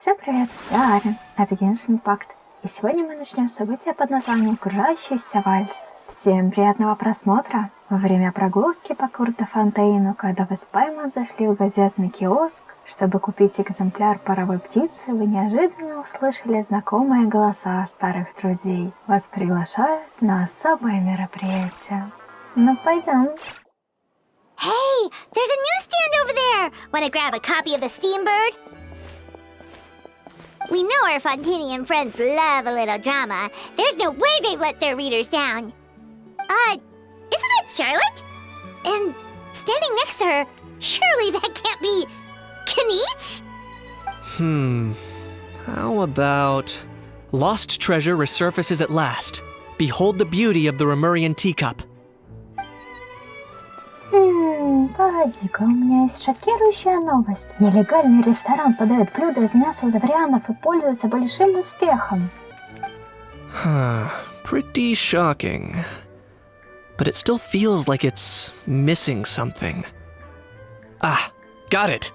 Всем привет, я Арин, это Genshin Impact, и сегодня мы начнем событие под названием «Кружащийся вальс». Всем приятного просмотра! Во время прогулки по Фонетейну, когда вы с Паймон зашли в газетный киоск, чтобы купить экземпляр паровой птицы, вы неожиданно услышали знакомые голоса старых друзей. Вас приглашают на особое мероприятие. Ну, пойдем. Hey, there's a newsstand over there! Wanna grab a copy of the Steambird? We know our Fontainian friends love a little drama. There's no way they've let their readers down. Isn't that Charlotte? And standing next to her, surely that can't be Kinich? How about... Lost treasure resurfaces at last. Behold the beauty of the Remurian teacup. Погоди-ка, у меня есть шокирующая новость. Нелегальный ресторан подает блюда из мяса заврианов и пользуется большим успехом. Pretty shocking. But it still feels like it's missing something. Ah, got it!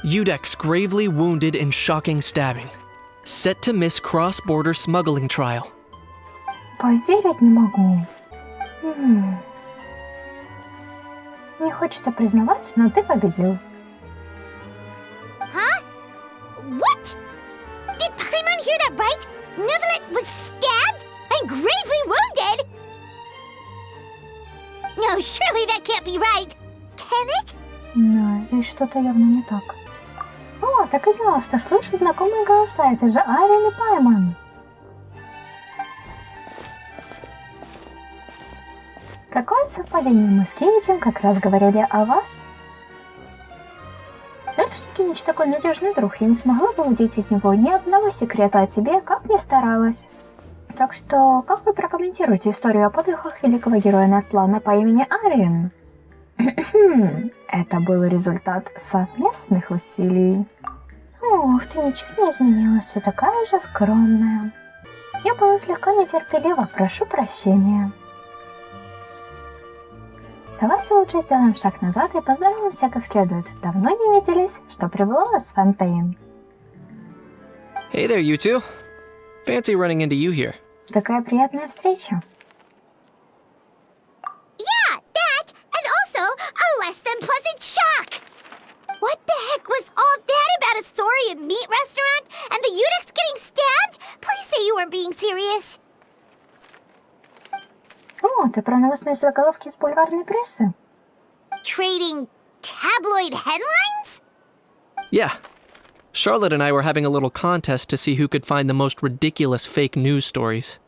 Udex gravely wounded in shocking stabbing. Set to miss cross-border smuggling trial. Поверить не могу. Не хочется признавать, но ты победил. Huh? What? Did Paimon hear that right? Nevelet was stabbed and gravely wounded? No, surely that can't be right. Can it? Но здесь что-то явно не так. О, так и знала, что слышу знакомые голоса. Это же Арин и Паймон. Какое совпадение, мы с Киничем как раз говорили о вас. Жаль, что Кинич такой надежный друг, я не смогла бы выудить из него ни одного секрета о тебе, как ни старалась. Так что, как вы прокомментируете историю о подвигах великого героя Наталана по имени Арин? Это был результат совместных усилий. Ох, ты ничего не изменилась, все такая же скромная. Я была слегка нетерпелива, прошу прощения. Давайте лучше сделаем шаг назад и поздороваемся как следует. Давно не виделись, что прибыла вас, Фонтейн. Hey there, you two. Fancy running into you here. Какая приятная встреча. Yeah, that, and also a less than pleasant shock. What the heck was all that about a Saurian meat restaurant and the Udex getting stabbed? Please say you weren't being serious. О, ты про новостные заголовки с бульварной прессы? Trading tabloid headlines? Yeah. Charlotte and I were having a little contest to see who could find the most ridiculous fake news stories.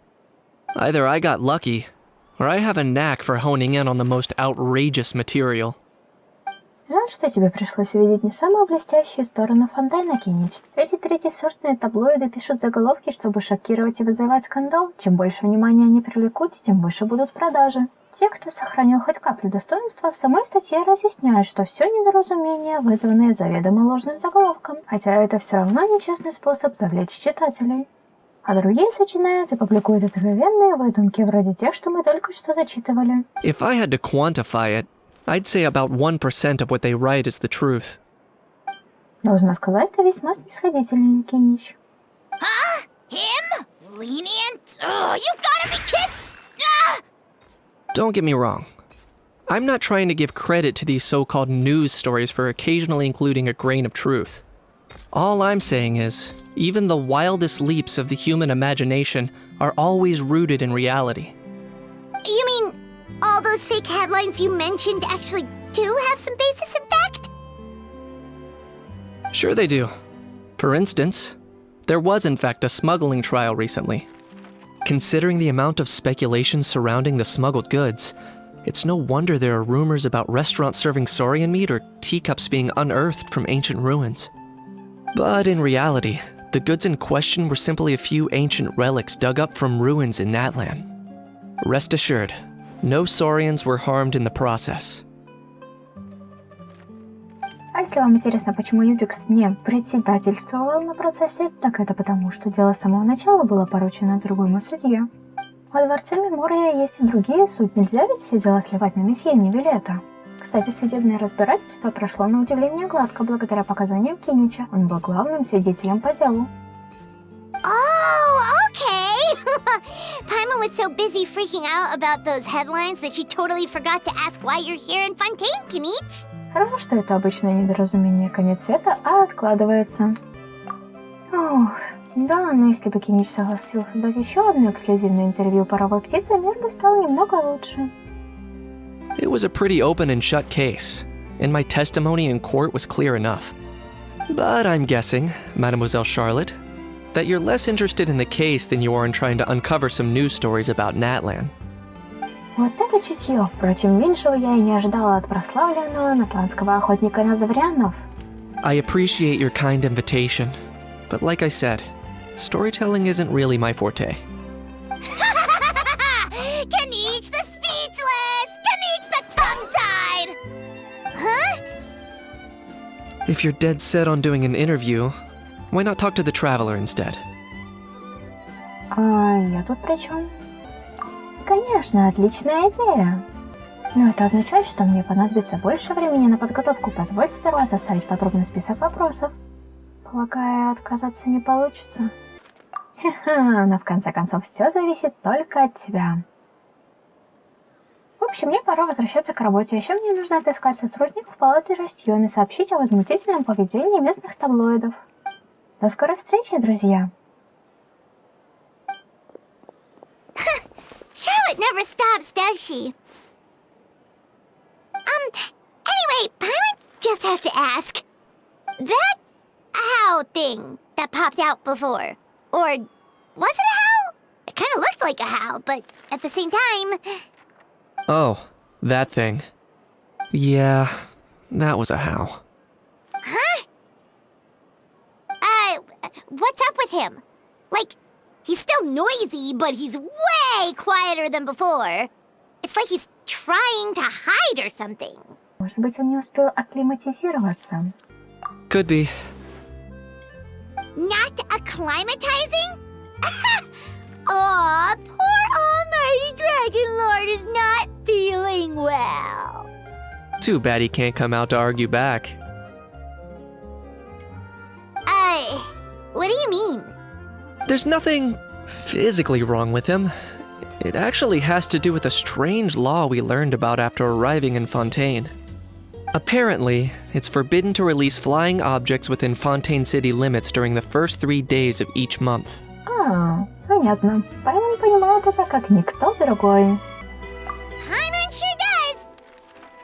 Either I got lucky, or I have a knack for honing in on the most outrageous material. Жаль, что тебе пришлось увидеть не самую блестящую сторону Фонтейна, Кинич. Эти третьесортные таблоиды пишут заголовки, чтобы шокировать и вызывать скандал. Чем больше внимания они привлекут, тем выше будут продажи. Те, кто сохранил хоть каплю достоинства, в самой статье разъясняют, что все недоразумения, вызванные заведомо ложным заголовком, хотя это все равно нечестный способ завлечь читателей. А другие сочиняют и публикуют откровенные выдумки, вроде тех, что мы только что зачитывали. If I had to quantify it, I'd say about 1% of what they write is the truth. Должна сказать, ты весьма снисходительный, Кинич. Huh? Him? Lenient? Oh, you gotta be kidding! Ah! Don't get me wrong. I'm not trying to give credit to these so-called news stories for occasionally including a grain of truth. All I'm saying is, even the wildest leaps of the human imagination are always rooted in reality. You mean all those fake headlines you mentioned actually do have some basis in fact? Sure they do. For instance, there was in fact a smuggling trial recently. Considering the amount of speculation surrounding the smuggled goods, it's no wonder there are rumors about restaurants serving saurian meat or teacups being unearthed from ancient ruins. But in reality, the goods in question were simply a few ancient relics dug up from ruins in Natlan. Rest assured, no saurians were harmed in the process. А если вам интересно, почему Юдекс не председательствовал на процессе, так это потому, что дело с самого начала было поручено другому судье. Во дворце Мемория есть и другие судьи. Нельзя ведь все дела сливать на месье Невилета. Кстати, судебное разбирательство прошло на удивление гладко благодаря показаниям Кинича. Он был главным свидетелем по делу. Oh, okay. Paimon was so busy freaking out about those headlines that she totally forgot to ask why you're here in Fontaine, Kinich. Хорошо, что это обычное недоразумение, конец света, а откладывается. Ох, да, но если бы Кинич согласился дать еще одно эксклюзивное интервью паровой птице, мир бы стал немного лучше. It was a pretty open and shut case, and my testimony in court was clear enough. But I'm guessing, Mademoiselle Charlotte, that you're less interested in the case than you are in trying to uncover some news stories about Natlan. Вот это чутье, впрочем, меньшего я и не ожидала от прославленного натланского охотника на заврянов. I appreciate your kind invitation, but like I said, storytelling isn't really my forte. Kinich the speechless! Kinich the tongue-tied! Huh? If you're dead set on doing an interview, why not talk to the traveler instead? А я тут при чем? Конечно, отличная идея. Но это означает, что мне понадобится больше времени на подготовку. Позволь сперва составить подробный список вопросов. Полагаю, отказаться не получится. Ха-ха, но в конце концов все зависит только от тебя. В общем, мне пора возвращаться к работе. Еще мне нужно отыскать сотрудников палаты Растьон и сообщить о возмутительном поведении местных таблоидов. До скорой встречи, друзья! Charlotte never stops, does she? Anyway, Paimon just has to ask. That how thing that popped out before, or was it a how? It kind of looked like a how, but at the same time... Oh, that thing. Yeah, that was a how. Huh? What's up with him? Like, he's still noisy, but he's way quieter than before. It's like he's trying to hide or something. Может быть, он не успел акклиматизироваться. Could be. Not acclimatizing? Aw, poor Almighty Dragon Lord is not feeling well. Too bad he can't come out to argue back. What do you mean? There's nothing physically wrong with him. It actually has to do with a strange law we learned about after arriving in Fontaine. Apparently, it's forbidden to release flying objects within Fontaine city limits during the first 3 days of each month. А, понятно. Paimon понимает это как никто другой. Paimon sure does.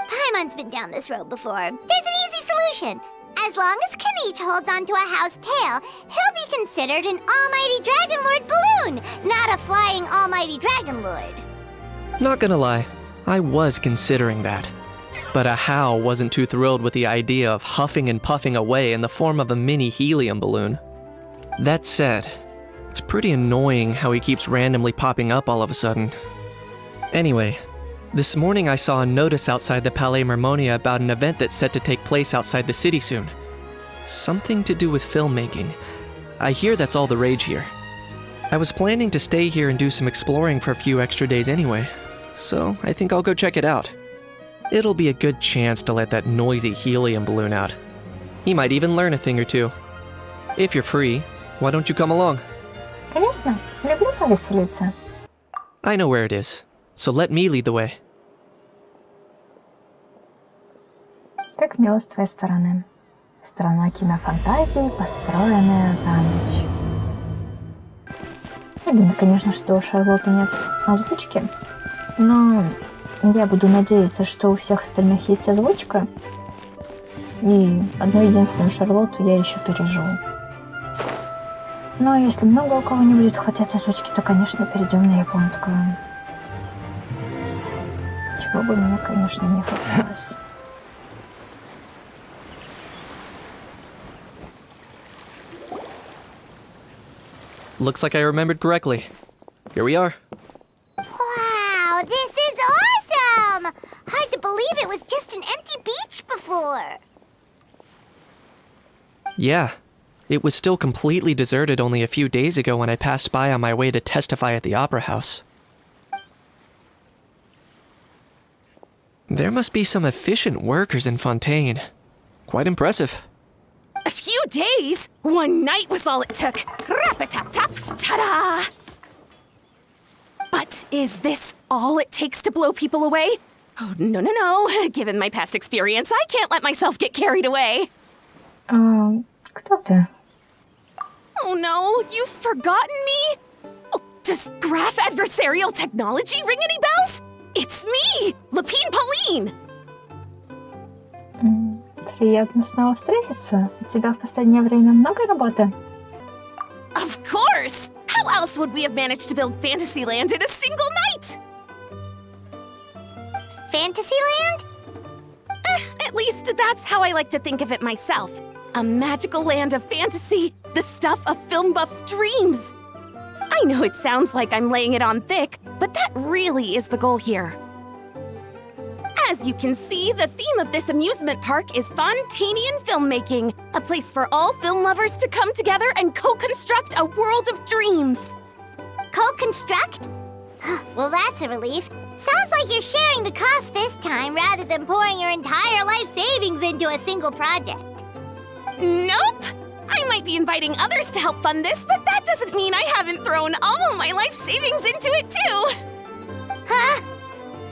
Paimon's been down this road before. There's an easy solution. As long as Kinich holds onto a house tail, he'll be considered an Almighty Dragon Lord balloon, not a flying Almighty Dragon Lord. Not gonna lie, I was considering that. But a How wasn't too thrilled with the idea of huffing and puffing away in the form of a mini helium balloon. That said, it's pretty annoying how he keeps randomly popping up all of a sudden. Anyway, this morning I saw a notice outside the Palais Mermonia about an event that's set to take place outside the city soon. Something to do with filmmaking. I hear that's all the rage here. I was planning to stay here and do some exploring for a few extra days anyway, so I think I'll go check it out. It'll be a good chance to let that noisy helium balloon out. He might even learn a thing or two. If you're free, why don't you come along? Конечно, люблю повеселиться. I know where it is, so let me lead the way. Как мило с твоей стороны. Страна кинофантазии, построенная за ночь. Обидно, конечно, что у Шарлотты нет озвучки, но я буду надеяться, что у всех остальных есть озвучка, и одну единственную Шарлотту я еще переживу. Но если много у кого не будет хватать озвучки, то, конечно, перейдем на японскую. Чего бы мне, конечно, не хотелось. Looks like I remembered correctly. Here we are. Wow, this is awesome! Hard to believe it was just an empty beach before. Yeah, it was still completely deserted only a few days ago when I passed by on my way to testify at the Opera House. There must be some efficient workers in Fontaine. Quite impressive. A few days? One night was all it took. Rap-a-tap-tap, ta-da! But is this all it takes to blow people away? Oh, no, no, no. Given my past experience, I can't let myself get carried away. Кто ты? Oh no, you've forgotten me? Oh, does graph adversarial technology ring any bells? It's me, Lapine Pauline! Приятно снова встретиться. У тебя в последнее время много работы? Of course! How else would we have managed to build Fantasyland in a single night? Fantasyland? At least that's how I like to think of it myself. A magical land of fantasy, the stuff of film buffs' dreams. I know it sounds like I'm laying it on thick, but that really is the goal here. As you can see, the theme of this amusement park is Fontainian filmmaking, a place for all film lovers to come together and co-construct a world of dreams. Co-construct? Well, that's a relief. Sounds like you're sharing the cost this time rather than pouring your entire life savings into a single project. Nope! I might be inviting others to help fund this, but that doesn't mean I haven't thrown all of my life savings into it too! Huh?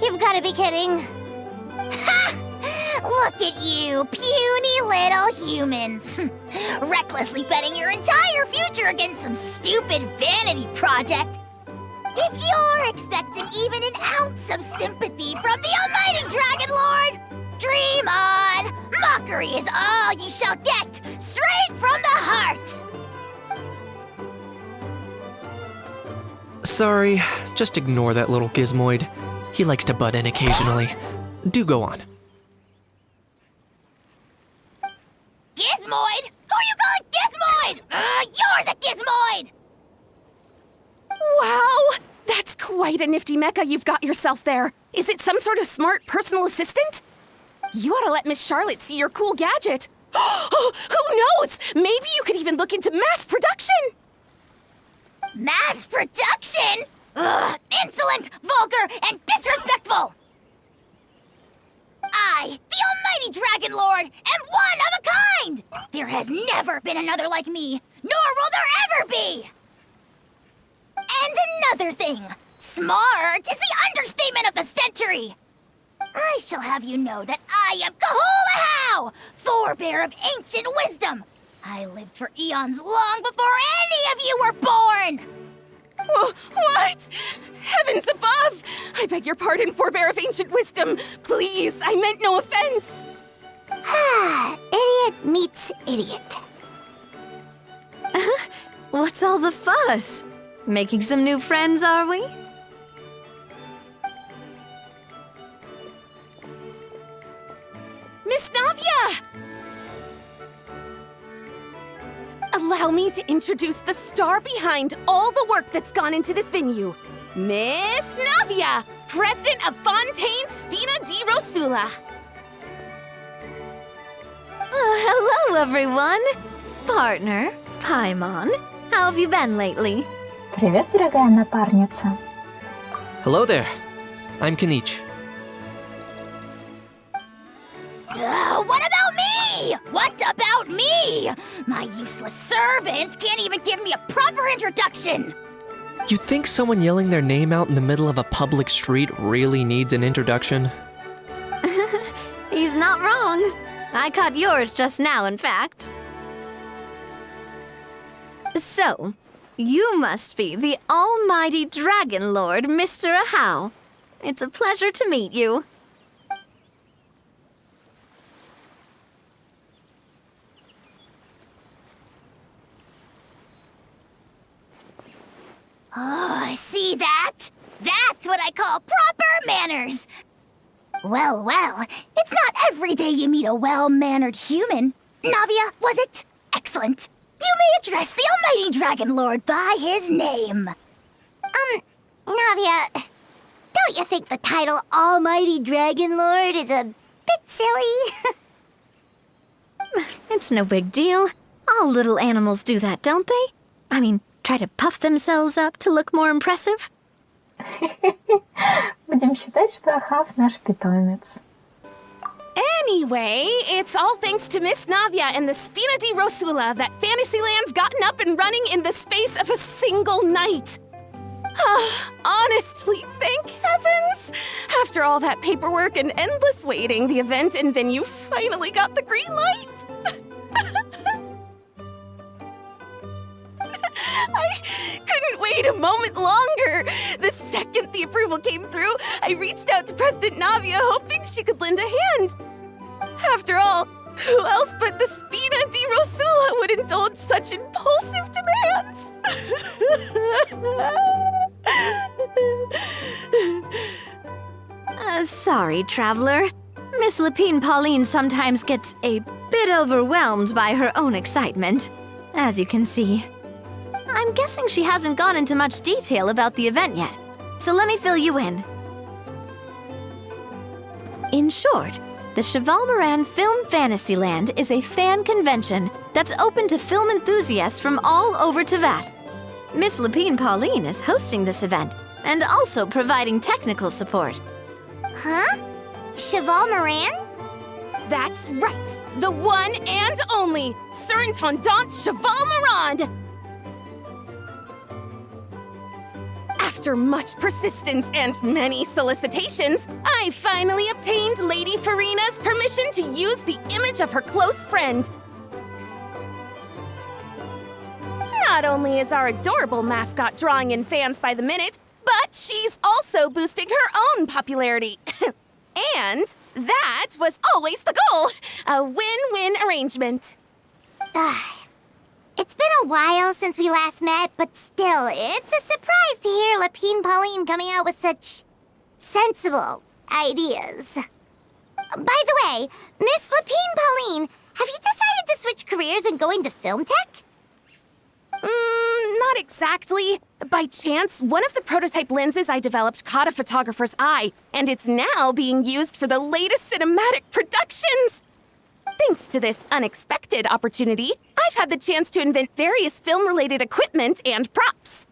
You've gotta be kidding. Ha! Look at you, puny little humans. Recklessly betting your entire future against some stupid vanity project. If you're expecting even an ounce of sympathy from the almighty Dragon Lord, dream on! Mockery is all you shall get, straight from the heart! Sorry, just ignore that little gizmoid. He likes to butt in occasionally. Do go on. Gizmoid? Who you calling Gizmoid? You're the Gizmoid! Wow! That's quite a nifty mecha you've got yourself there. Is it some sort of smart personal assistant? You ought to let Miss Charlotte see your cool gadget. Oh, who knows? Maybe you could even look into mass production! Mass production? Ugh, insolent, vulgar, and disrespectful! I, the almighty Dragon Lord, am one of a kind! There has never been another like me, nor will there ever be! And another thing, smart is the understatement of the century! I shall have you know that I am Kahulahau, forebear of ancient wisdom! I lived for eons long before any of you were born! What? Heavens above! I beg your pardon, forebear of ancient wisdom. Please, I meant no offense. Idiot meets idiot. What's all the fuss? Making some new friends, are we? Miss Navia! Allow me to introduce the star behind all the work that's gone into this venue. Miss Navia, president of Fontaine Spina di Rosula. Hello, everyone. Partner, Paimon, how have you been lately? Привет, дорогая напарница. Hello there. I'm Kinich. What about me? What about me? My useless servant can't even give me a proper introduction. You think someone yelling their name out in the middle of a public street really needs an introduction? He's not wrong. I caught yours just now, in fact. So, you must be the almighty Dragon Lord, Mr. Ahau. It's a pleasure to meet you. Oh, see that? That's what I call proper manners. Well, well, it's not every day you meet a well-mannered human. Navia, was it? Excellent. You may address the almighty Dragon Lord by his name. Navia, don't you think the title Almighty Dragon Lord is a bit silly? It's no big deal. All little animals do that, don't they? I mean, try to puff themselves up to look more impressive. Будем считать, что Ахав наш питомец. Anyway, it's all thanks to Miss Navia and the Spina di Rosula that Fantasyland's gotten up and running in the space of a single night. Honestly, thank heavens! After all that paperwork and endless waiting, the event and venue finally got the green light. I couldn't wait a moment longer. The second the approval came through, I reached out to President Navia hoping she could lend a hand. After all, who else but the Spina di Rosula would indulge such impulsive demands? Sorry, traveler. Miss Lapine Pauline sometimes gets a bit overwhelmed by her own excitement, as you can see. I'm guessing she hasn't gone into much detail about the event yet, so let me fill you in. In short, the Cheval Moran Film Fantasyland is a fan convention that's open to film enthusiasts from all over Teyvat. Miss Lapine Pauline is hosting this event and also providing technical support. Huh? Cheval Moran? That's right, the one and only Surintendant Cheval Moran! After much persistence and many solicitations, I finally obtained Lady Farina's permission to use the image of her close friend. Not only is our adorable mascot drawing in fans by the minute, but she's also boosting her own popularity. And that was always the goal, a win-win arrangement. It's been a while since we last met, but still, it's a surprise to hear Lapine Pauline coming out with such sensible ideas. By the way, Miss Lapine Pauline, have you decided to switch careers and go into film tech? Not exactly. By chance, one of the prototype lenses I developed caught a photographer's eye, and it's now being used for the latest cinematic productions. Thanks to this unexpected opportunity, I've had the chance to invent various film-related equipment and props.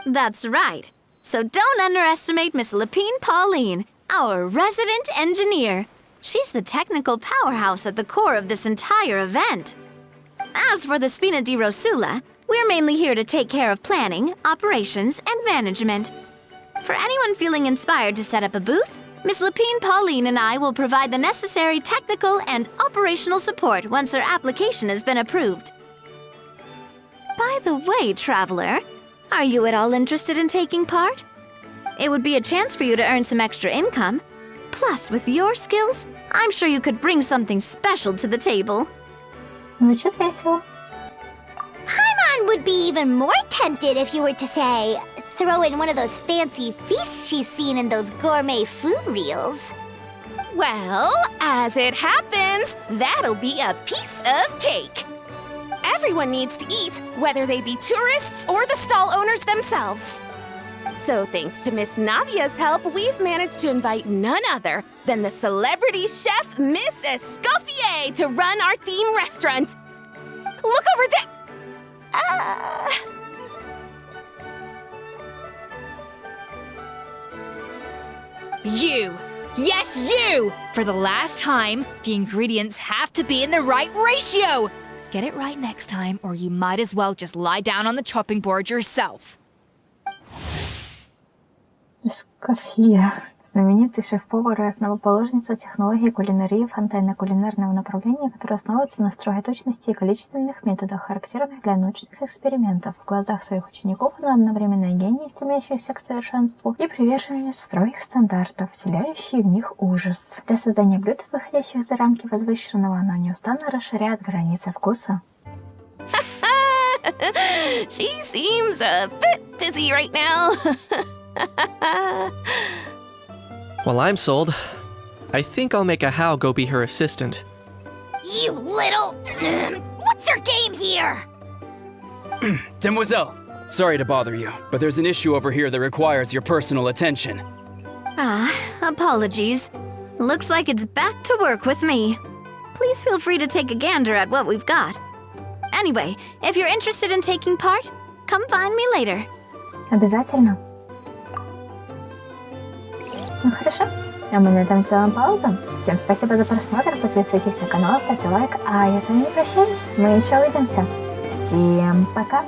That's right. So don't underestimate Miss Lapine Pauline, our resident engineer. She's the technical powerhouse at the core of this entire event. As for the Spina di Rosula, we're mainly here to take care of planning, operations, and management. For anyone feeling inspired to set up a booth, Miss Lapine Pauline and I will provide the necessary technical and operational support once their application has been approved. By the way, traveler, are you at all interested in taking part? It would be a chance for you to earn some extra income. Plus, with your skills, I'm sure you could bring something special to the table. Звучит весело. Paimon would be even more tempted if you were to, say, throw in one of those fancy feasts she's seen in those gourmet food reels. Well, as it happens, that'll be a piece of cake. Everyone needs to eat, whether they be tourists or the stall owners themselves. So thanks to Miss Navia's help, we've managed to invite none other than the celebrity chef Miss Eskofье to run our theme restaurant. Look over there! You! Yes, you! For the last time, the ingredients have to be in the right ratio! Get it right next time, or you might as well just lie down on the chopping board yourself. Эскофье. Знаменитый шеф-повар и основоположница технологии кулинарии Фонетейна, кулинарного направления, которое основывается на строгой точности и количественных методах, характерных для научных экспериментов. В глазах своих учеников она одновременно гений, стремящийся к совершенству, и приверженец строгих стандартов, вселяющий в них ужас. Для создания блюд, выходящих за рамки возвышенного, она неустанно расширяет границы вкуса. She seems a bit busy right now. Well, I'm sold. I think I'll make a How go be her assistant. You little... What's your game here? Demoiselle, sorry to bother you, but there's an issue over here that requires your personal attention. Apologies. Looks like it's back to work with me. Please feel free to take a gander at what we've got. Anyway, if you're interested in taking part, come find me later. Обязательно. Ну хорошо. А мы на этом сделаем паузу. Всем спасибо за просмотр, подписывайтесь на канал, ставьте лайк, а я с вами не прощаюсь. Мы еще увидимся. Всем пока!